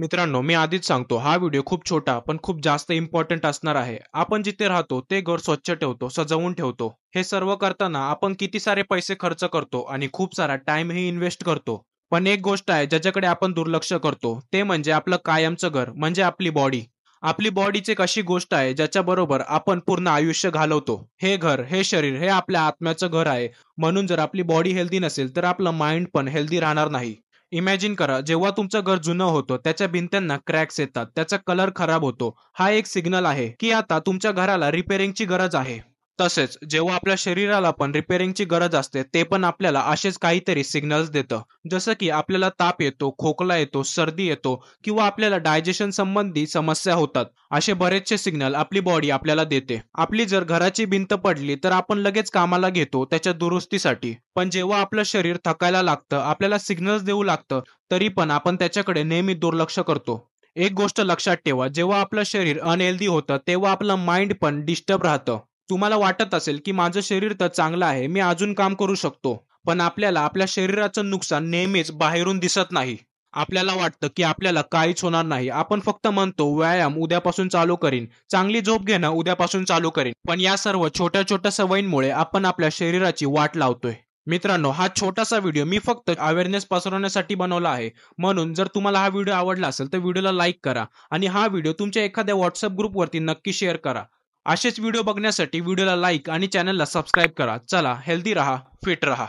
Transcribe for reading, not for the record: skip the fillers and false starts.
मित्रांनो, मी आधीच सांगतो, हा व्हिडिओ खूप छोटा पण खूप जास्त इम्पॉर्टंट असणार आहे. आपण जिथे राहतो ते घर स्वच्छ ठेवतो, सजवून ठेवतो. हे सर्व करताना आपण किती सारे पैसे खर्च करतो आणि खूप सारा टाइमही इन्व्हेस्ट करतो. पण एक गोष्ट आहे ज्याच्याकडे आपण दुर्लक्ष करतो, ते म्हणजे आपलं कायमचं घर, म्हणजे आपली बॉडी. आपली बॉडीच एक अशी गोष्ट आहे ज्याच्याबरोबर आपण पूर्ण आयुष्य घालवतो. हे घर, हे शरीर, हे आपल्या आत्म्याचं घर आहे. म्हणून जर आपली बॉडी हेल्दी नसेल, तर आपलं माइंड पण हेल्दी राहणार नाही. इमॅजिन करा, जेव्हा तुमचं घर जुनं होतं त्याच्या भिंत्यांना क्रॅक्स येतात, त्याचा कलर खराब होतो. हा एक सिग्नल आहे की आता तुमच्या घराला रिपेअरिंगची गरज आहे. तसेच जेव्हा आपल्या शरीराला पण रिपेअरिंगची गरज असते, ते पण आपल्याला असेच काहीतरी सिग्नल्स देतं. जसं की आपल्याला ताप येतो, खोकला येतो, सर्दी येतो किंवा आपल्याला डायजेशन संबंधी समस्या होतात. असे बरेचसे सिग्नल आपली बॉडी आपल्याला देते. आपली जर घराची भिंत पडली तर आपण लगेच कामाला घेतो त्याच्या दुरुस्तीसाठी. पण जेव्हा आपलं शरीर थकायला लागतं, आपल्याला सिग्नल्स देऊ लागतं, तरी पण आपण त्याच्याकडे नेहमी दुर्लक्ष करतो. एक गोष्ट लक्षात ठेवा, जेव्हा आपलं शरीर अनहेल्दी होतं तेव्हा आपलं माइंड पण डिस्टर्ब राहतं. तुम्हाला वाटत असेल की माझं शरीर तर चांगलं आहे, मी अजून काम करू शकतो. पण आपल्याला आपल्या शरीराचं नुकसान नेहमीच बाहेरून दिसत नाही. आपल्याला वाटतं की आपल्याला काहीच होणार नाही. आपण फक्त म्हणतो व्यायाम उद्यापासून चालू करीन, चांगली झोप घेणं उद्यापासून चालू करीन. पण या सर्व छोट्या छोट्या सवयींमुळे आपण आपल्या शरीराची वाट लावतोय. मित्रांनो, हा छोटासा व्हिडिओ मी फक्त अवेअरनेस पसरवण्यासाठी बनवला आहे. म्हणून जर तुम्हाला हा व्हिडिओ आवडला असेल तर व्हिडिओला लाईक करा आणि हा व्हिडिओ तुमच्या एखाद्या व्हॉट्सअप ग्रुपवरती नक्की शेअर करा. असेच व्हिडिओ बघण्यासाठी व्हिडिओला लाईक आणि चॅनलला सबस्क्राईब करा. चला, हेल्दी रहा, फिट रहा.